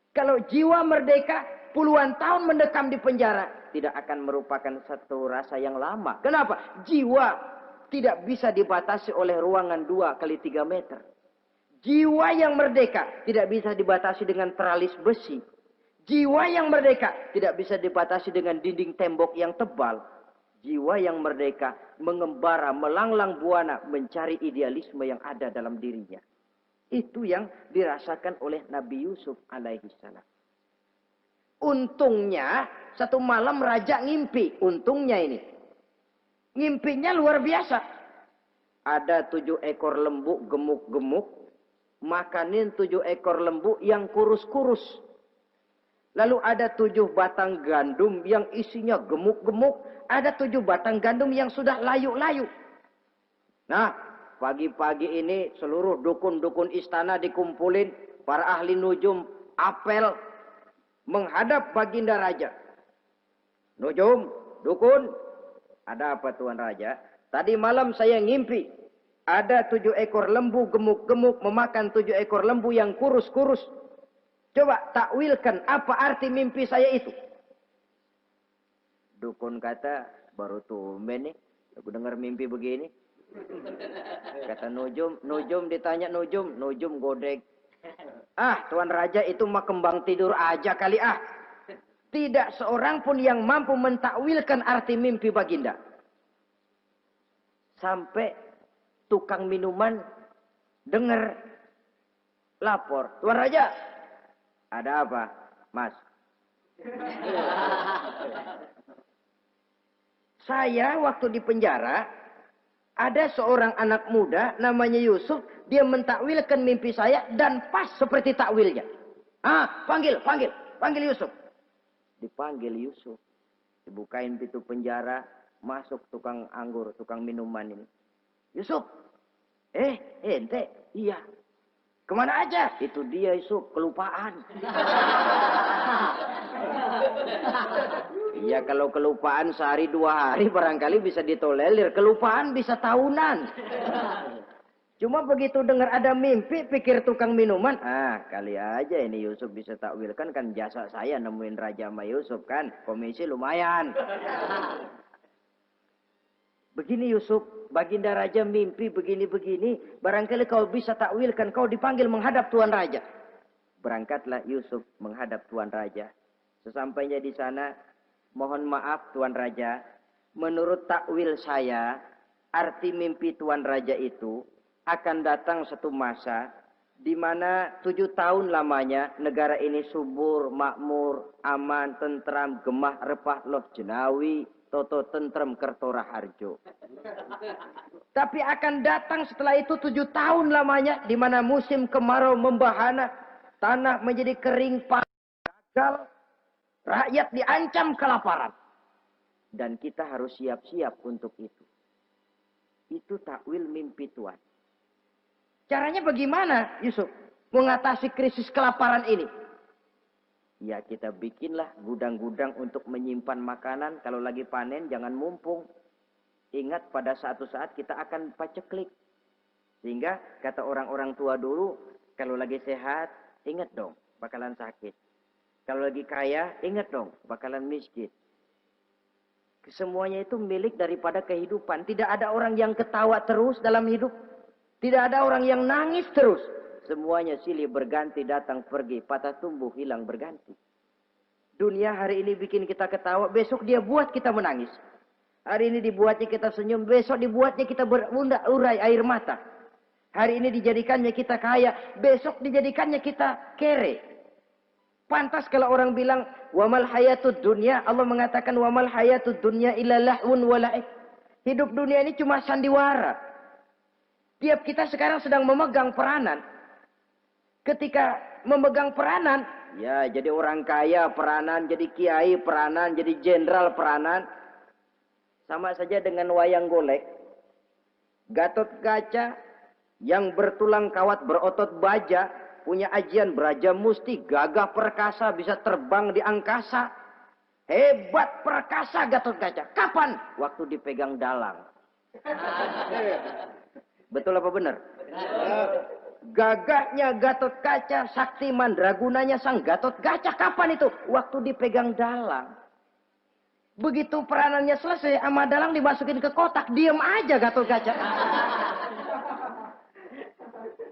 Kalau jiwa merdeka puluhan tahun mendekam di penjara, tidak akan merupakan satu rasa yang lama. Kenapa? Jiwa tidak bisa dibatasi oleh ruangan 2x3 meter. Jiwa yang merdeka tidak bisa dibatasi dengan teralis besi. Jiwa yang merdeka tidak bisa dibatasi dengan dinding tembok yang tebal. Jiwa yang merdeka mengembara, melanglang buana, mencari idealisme yang ada dalam dirinya. Itu yang dirasakan oleh Nabi Yusuf alaihi salam. Untungnya satu malam raja ngimpi. Untungnya ini. Ngimpinya luar biasa. Ada 7 ekor lembu gemuk-gemuk. Makanin 7 ekor lembu yang kurus-kurus. Lalu ada 7 batang gandum yang isinya gemuk-gemuk. Ada 7 batang gandum yang sudah layu-layu. Nah, pagi-pagi ini seluruh dukun-dukun istana dikumpulin. Para ahli nujum apel menghadap baginda raja. Nujum, dukun, ada apa Tuan Raja? Tadi malam saya ngimpi. Ada 7 ekor lembu gemuk-gemuk memakan 7 ekor lembu yang kurus-kurus. Coba takwilkan apa arti mimpi saya itu. Dukun kata, baru tumben nih. Aku dengar mimpi begini. Kata Nujum ditanya Nujum godek. Ah, Tuan Raja itu mah kembang tidur aja kali ah. Tidak seorang pun yang mampu mentakwilkan arti mimpi baginda. Sampai tukang minuman dengar lapor. Tuan Raja, ada apa, Mas? Saya waktu di penjara, ada seorang anak muda namanya Yusuf. Dia mentakwilkan mimpi saya dan pas seperti takwilnya. Ah, panggil Yusuf. Dipanggil Yusuf. Dibukain pintu penjara, masuk tukang anggur, tukang minuman ini. Yusuf, ente, iya. Kemana aja? Itu dia Yusuf, kelupaan. Iya, kalau kelupaan sehari 2 hari barangkali bisa ditolerir. Kelupaan bisa tahunan. Cuma begitu dengar ada mimpi, pikir tukang minuman. Ah, kali aja ini Yusuf bisa takwilkan, kan jasa saya nemuin Raja sama Yusuf kan. Komisi lumayan. Begini Yusuf, baginda raja mimpi begini-begini. Barangkali kau bisa takwilkan, kau dipanggil menghadap Tuan Raja. Berangkatlah Yusuf menghadap Tuan Raja. Sesampainya di sana, mohon maaf Tuan Raja. Menurut takwil saya, arti mimpi Tuan Raja itu akan datang satu masa di mana 7 tahun lamanya negara ini subur, makmur, aman, tentram, gemah, repah, loh jenawi, toto tentrem kertora harjo. Tapi akan datang setelah itu 7 tahun lamanya di mana musim kemarau membahana, tanah menjadi kering, gagal, rakyat diancam kelaparan. Dan kita harus siap-siap untuk itu. Itu takwil mimpi Tuhan. Caranya bagaimana Yusuf mengatasi krisis kelaparan ini? Ya kita bikinlah gudang-gudang untuk menyimpan makanan. Kalau lagi panen jangan mumpung. Ingat pada suatu saat kita akan paceklik. Sehingga kata orang-orang tua dulu, kalau lagi sehat, ingat dong bakalan sakit. Kalau lagi kaya, ingat dong bakalan miskin. Semuanya itu milik daripada kehidupan. Tidak ada orang yang ketawa terus dalam hidup. Tidak ada orang yang nangis terus. Semuanya silih berganti, datang pergi, patah tumbuh, hilang berganti. Dunia hari ini bikin kita ketawa, besok dia buat kita menangis. Hari ini dibuatnya kita senyum, besok dibuatnya kita berurai air mata. Hari ini dijadikannya kita kaya, besok dijadikannya kita kere. Pantas kalau orang bilang, wamal hayatud dunya, Allah mengatakan wamal hayatud dunya illa lahun wala'ib. Hidup dunia ini cuma sandiwara. Tiap kita sekarang sedang memegang peranan. Ketika memegang peranan, ya jadi orang kaya peranan, jadi kiai peranan, jadi jenderal peranan. Sama saja dengan wayang golek. Gatot Kaca yang bertulang kawat berotot baja, punya ajian beraja musti, gagah perkasa, bisa terbang di angkasa. Hebat, perkasa Gatot Kaca. Kapan? Waktu dipegang dalang. Betul apa benar? Gagahnya Gatot Kaca, sakti mandragunanya sang Gatot Kaca. Kapan itu? Waktu dipegang dalang. Begitu peranannya selesai, sama dalang dimasukin ke kotak, diem aja Gatot Kaca.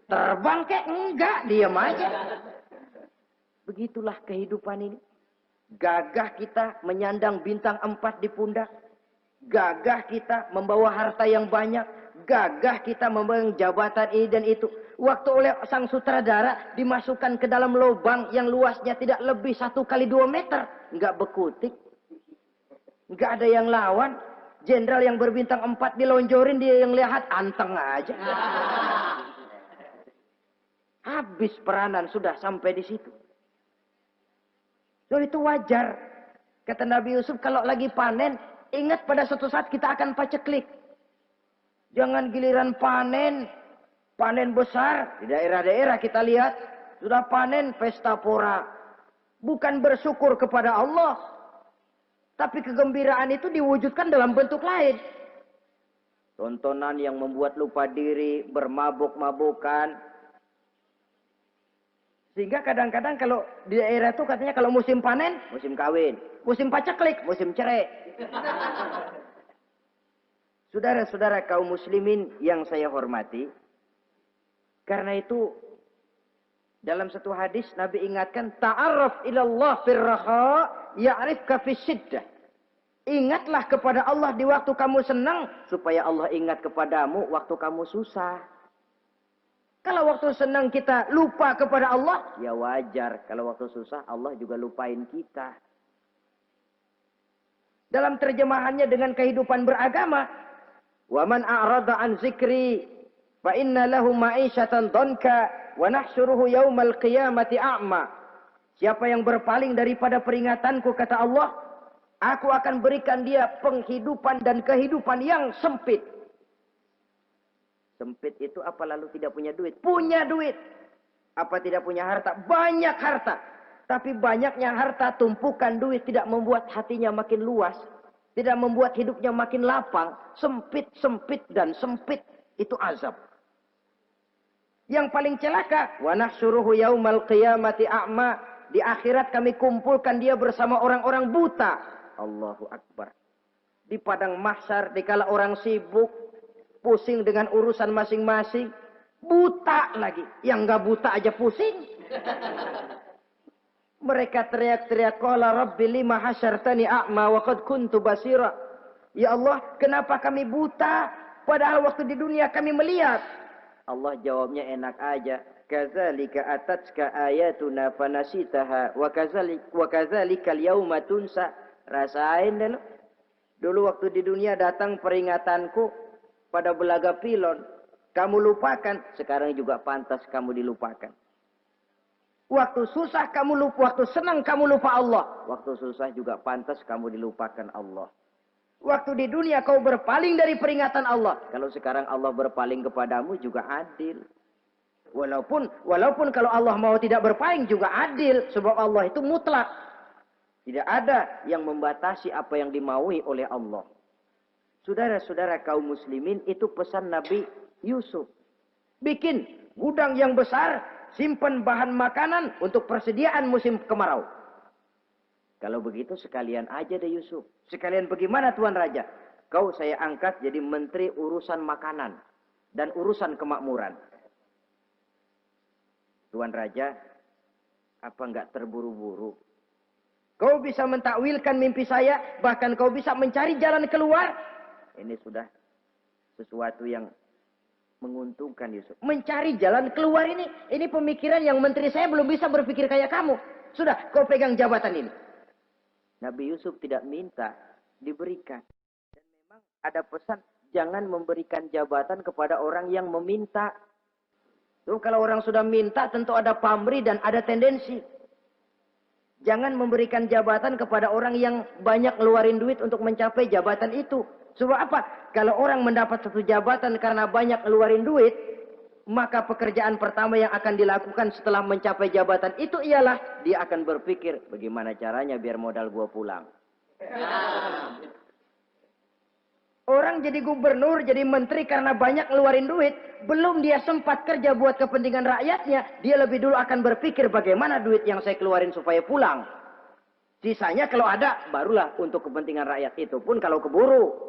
Terbang kek? Enggak, diem aja. Begitulah kehidupan ini. Gagah kita menyandang bintang 4 di pundak. Gagah kita membawa harta yang banyak. Gagah kita membawa jabatan ini dan itu. Waktu oleh sang sutradara dimasukkan ke dalam lubang yang luasnya tidak lebih 1 kali 2 meter. Enggak bekutik. Enggak ada yang lawan. Jenderal yang berbintang 4 dilonjorin, dia yang lihat anteng aja. Habis peranan sudah sampai di situ. So, itu wajar. Kata Nabi Yusuf, kalau lagi panen, ingat pada suatu saat kita akan paceklik. Jangan giliran panen besar. Di daerah-daerah kita lihat, sudah panen pesta pora. Bukan bersyukur kepada Allah. Tapi kegembiraan itu diwujudkan dalam bentuk lain. Tontonan yang membuat lupa diri, bermabuk-mabukan. Sehingga kadang-kadang kalau di daerah itu katanya kalau musim panen, musim kawin. Musim paceklik, musim cerai. Saudara-saudara kaum muslimin yang saya hormati. Karena itu, dalam satu hadis Nabi ingatkan, ta'arraf ilallah firraha ya'rifka fisyiddah. Ingatlah kepada Allah di waktu kamu senang, supaya Allah ingat kepadamu waktu kamu susah. Kalau waktu senang kita lupa kepada Allah, ya wajar. Kalau waktu susah, Allah juga lupain kita. Dalam terjemahannya dengan kehidupan beragama, وَمَنْ أَعْرَضَ عَنْ ذِكْرِي فَإِنَّ لَهُ مَعِيشَةً ضَنْكَ وَنَحْشُرُهُ يَوْمَ الْقِيَامَةِ أَعْمَى. Siapa yang berpaling daripada peringatanku, kata Allah, aku akan berikan dia penghidupan dan kehidupan yang sempit. Sempit itu apa lalu tidak punya duit? Punya duit. Apa tidak punya harta? Banyak harta. Tapi banyaknya harta, tumpukan duit tidak membuat hatinya makin luas. Tidak membuat hidupnya makin lapang. Sempit, sempit, dan sempit. Itu azab. Yang paling celaka. Wa nahsyuruhu yaumal qiyamati a'ma. Di akhirat kami kumpulkan dia bersama orang-orang buta. Allahu Akbar. Di padang mahsyar, dikala orang sibuk, pusing dengan urusan masing-masing. Buta lagi. Yang enggak buta aja pusing. Mereka teriak-teriak, qala rabbi lima hasyartani a'ma wa qad kuntu basira. Ya Allah, kenapa kami buta padahal waktu di dunia kami melihat? Allah jawabnya enak aja. Kadzalika atatska ayatuna fanasitaha wa kadzalika al-yauma tunsa. Rasain dulu. Dulu waktu di dunia datang peringatanku pada belaga pilon, kamu lupakan, sekarang juga pantas kamu dilupakan. Waktu susah kamu lupa, waktu senang kamu lupa Allah. Waktu susah juga pantas kamu dilupakan Allah. Waktu di dunia kau berpaling dari peringatan Allah. Kalau sekarang Allah berpaling kepadamu juga adil. Walaupun kalau Allah mau tidak berpaling juga adil. Sebab Allah itu mutlak. Tidak ada yang membatasi apa yang dimaui oleh Allah. Saudara-saudara kaum muslimin, itu pesan Nabi Yusuf. Bikin gudang yang besar, simpan bahan makanan untuk persediaan musim kemarau. Kalau begitu sekalian aja deh Yusuf. Sekalian bagaimana Tuan Raja? Kau saya angkat jadi menteri urusan makanan dan urusan kemakmuran. Tuan Raja, apa enggak terburu-buru? Kau bisa mentakwilkan mimpi saya, bahkan kau bisa mencari jalan keluar. Ini sudah sesuatu yang menguntungkan Yusuf. Mencari jalan keluar ini pemikiran yang menteri saya belum bisa berpikir kayak kamu. Sudah, kau pegang jabatan ini. Nabi Yusuf tidak minta, diberikan. Dan memang ada pesan, jangan memberikan jabatan kepada orang yang meminta. Tuh, kalau orang sudah minta tentu ada pamrih dan ada tendensi. Jangan memberikan jabatan kepada orang yang banyak ngeluarin duit untuk mencapai jabatan itu. Sebab apa? Kalau orang mendapat satu jabatan karena banyak ngeluarin duit, maka pekerjaan pertama yang akan dilakukan setelah mencapai jabatan itu ialah dia akan berpikir, bagaimana caranya biar modal gua pulang. Orang jadi gubernur, jadi menteri karena banyak ngeluarin duit. Belum dia sempat kerja buat kepentingan rakyatnya. Dia lebih dulu akan berpikir bagaimana duit yang saya keluarin supaya pulang. Sisanya kalau ada, barulah untuk kepentingan rakyat. Itu pun kalau keburu.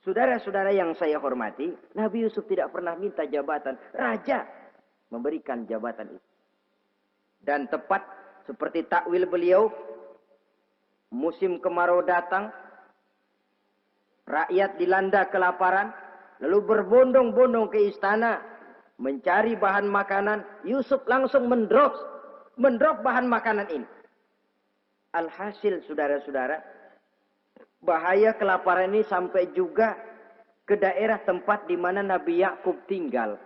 Saudara-saudara yang saya hormati, Nabi Yusuf tidak pernah minta jabatan. Raja memberikan jabatan itu. Dan tepat seperti takwil beliau, musim kemarau datang, rakyat dilanda kelaparan, lalu berbondong-bondong ke istana mencari bahan makanan. Yusuf langsung mendrop bahan makanan ini. Alhasil saudara-saudara, bahaya kelaparan ini sampai juga ke daerah tempat di mana Nabi Yakub tinggal.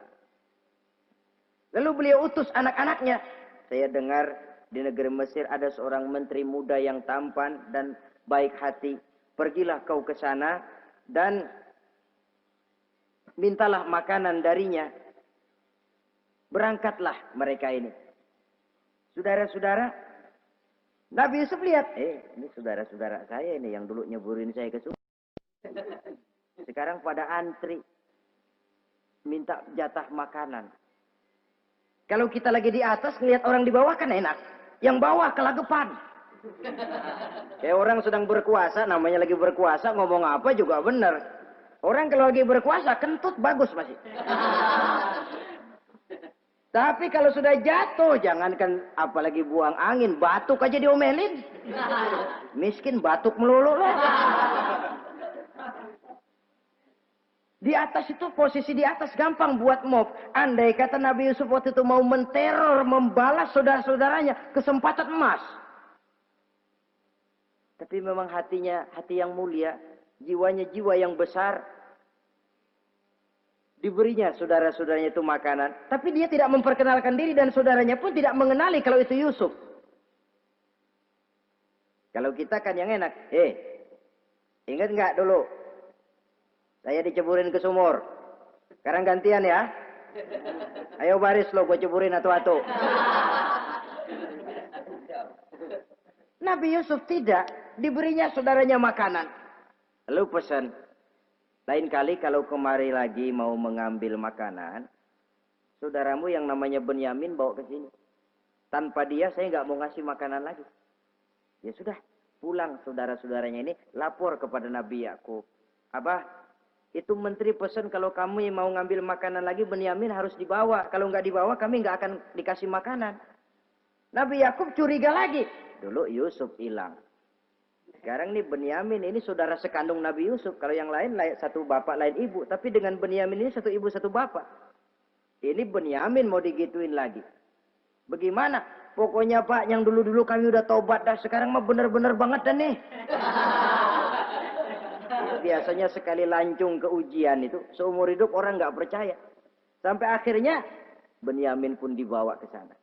Lalu beliau utus anak-anaknya. Saya dengar di negeri Mesir ada seorang menteri muda yang tampan dan baik hati. Pergilah kau ke sana dan mintalah makanan darinya. Berangkatlah mereka ini. Saudara-saudara, Nabi Yusuf lihat, ini saudara-saudara saya ini yang dulu nyeburin saya ke sungai. Sekarang pada antri minta jatah makanan. Kalau kita lagi di atas ngelihat orang di bawah kan enak. Yang bawah kelagapan. Kayak orang sedang berkuasa, namanya lagi berkuasa, ngomong apa juga benar. Orang kalau lagi berkuasa, kentut bagus masih. Tapi kalau sudah jatuh, jangankan apalagi buang angin, batuk aja diomelin. Miskin batuk melulu lah. Di atas itu, posisi di atas gampang buat mob. Andai kata Nabi Yusuf waktu itu mau menteror, membalas saudara-saudaranya, kesempatan emas. Tapi memang hatinya, hati yang mulia, jiwanya jiwa yang besar. Diberinya saudara-saudaranya itu makanan. Tapi dia tidak memperkenalkan diri dan saudaranya pun tidak mengenali kalau itu Yusuf. Kalau kita kan yang enak. Ingat nggak dulu? Saya diceburin ke sumur. Sekarang gantian ya. Ayo baris lo, gue ceburin atu-atu. Nabi Yusuf tidak. Diberinya saudaranya makanan. Lalu pesan. Lain kali kalau kemari lagi mau mengambil makanan, saudaramu yang namanya Benyamin bawa ke sini. Tanpa dia saya nggak mau ngasih makanan lagi. Ya sudah, pulang saudara-saudaranya ini lapor kepada Nabi Yakub. Abah, itu menteri pesan kalau kamu yang mau ngambil makanan lagi Benyamin harus dibawa. Kalau nggak dibawa kami nggak akan dikasih makanan. Nabi Yakub curiga lagi. Dulu Yusuf hilang. Sekarang nih Benyamin ini saudara sekandung Nabi Yusuf. Kalau yang lain satu bapak lain ibu. Tapi dengan Benyamin ini satu ibu satu bapak. Ini Benyamin mau digituin lagi. Bagaimana? Pokoknya Pak yang dulu-dulu kami udah tobat dah. Sekarang mah bener-bener banget dah nih. Biasanya sekali lancung ke ujian itu. Seumur hidup orang nggak percaya. Sampai akhirnya Benyamin pun dibawa ke sana.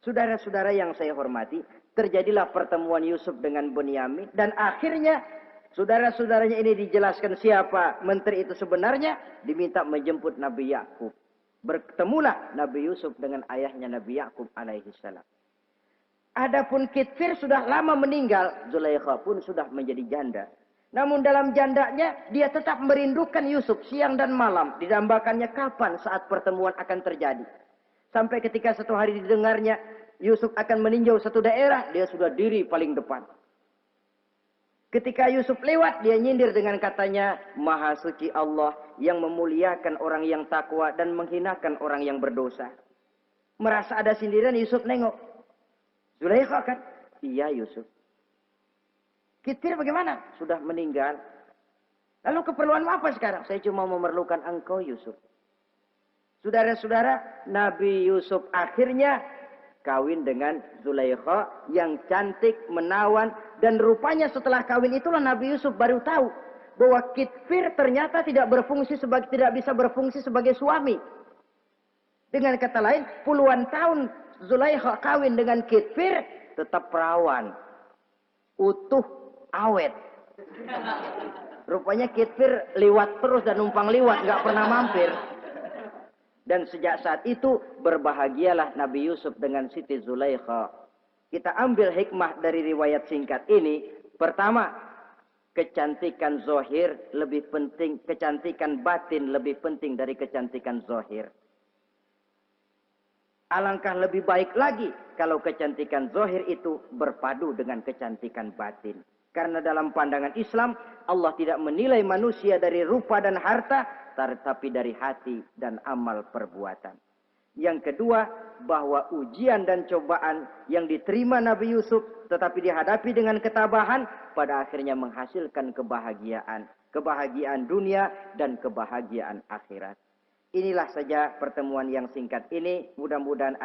Saudara-saudara yang saya hormati, terjadilah pertemuan Yusuf dengan Benyamin. Dan akhirnya saudara-saudaranya ini dijelaskan siapa menteri itu sebenarnya. Diminta menjemput Nabi Yakub. Bertemulah Nabi Yusuf dengan ayahnya Nabi Yakub alaihi salam. Adapun Kitfir sudah lama meninggal. Zulaikha pun sudah menjadi janda. Namun dalam jandanya dia tetap merindukan Yusuf siang dan malam. Didambakannya kapan saat pertemuan akan terjadi. Sampai ketika satu hari didengarnya Yusuf akan meninjau satu daerah, dia sudah diri paling depan. Ketika Yusuf lewat, dia nyindir dengan katanya, Maha suci Allah yang memuliakan orang yang takwa dan menghinakan orang yang berdosa. Merasa ada sindiran, Yusuf nengok. Zulaikha kan? Iya Yusuf. Kitfir bagaimana? Sudah meninggal. Lalu keperluan apa sekarang? Saya cuma memerlukan engkau Yusuf. Saudara-saudara, Nabi Yusuf akhirnya kawin dengan Zulaikha yang cantik, menawan. Dan rupanya setelah kawin itulah Nabi Yusuf baru tahu bahwa Kitfir ternyata tidak bisa berfungsi sebagai suami. Dengan kata lain, puluhan tahun Zulaikha kawin dengan Kitfir tetap perawan. Utuh, awet. Rupanya Kitfir liwat terus dan numpang liwat, nggak pernah mampir. Dan sejak saat itu berbahagialah Nabi Yusuf dengan Siti Zulaikha. Kita ambil hikmah dari riwayat singkat ini. Pertama, kecantikan zohir lebih penting, kecantikan batin lebih penting dari kecantikan zohir. Alangkah lebih baik lagi kalau kecantikan zohir itu berpadu dengan kecantikan batin. Karena dalam pandangan Islam, Allah tidak menilai manusia dari rupa dan harta, tetapi dari hati dan amal perbuatan. Yang kedua, bahwa ujian dan cobaan yang diterima Nabi Yusuf tetapi dihadapi dengan ketabahan, pada akhirnya menghasilkan kebahagiaan. Kebahagiaan dunia dan kebahagiaan akhirat. Inilah saja pertemuan yang singkat ini. Mudah-mudahan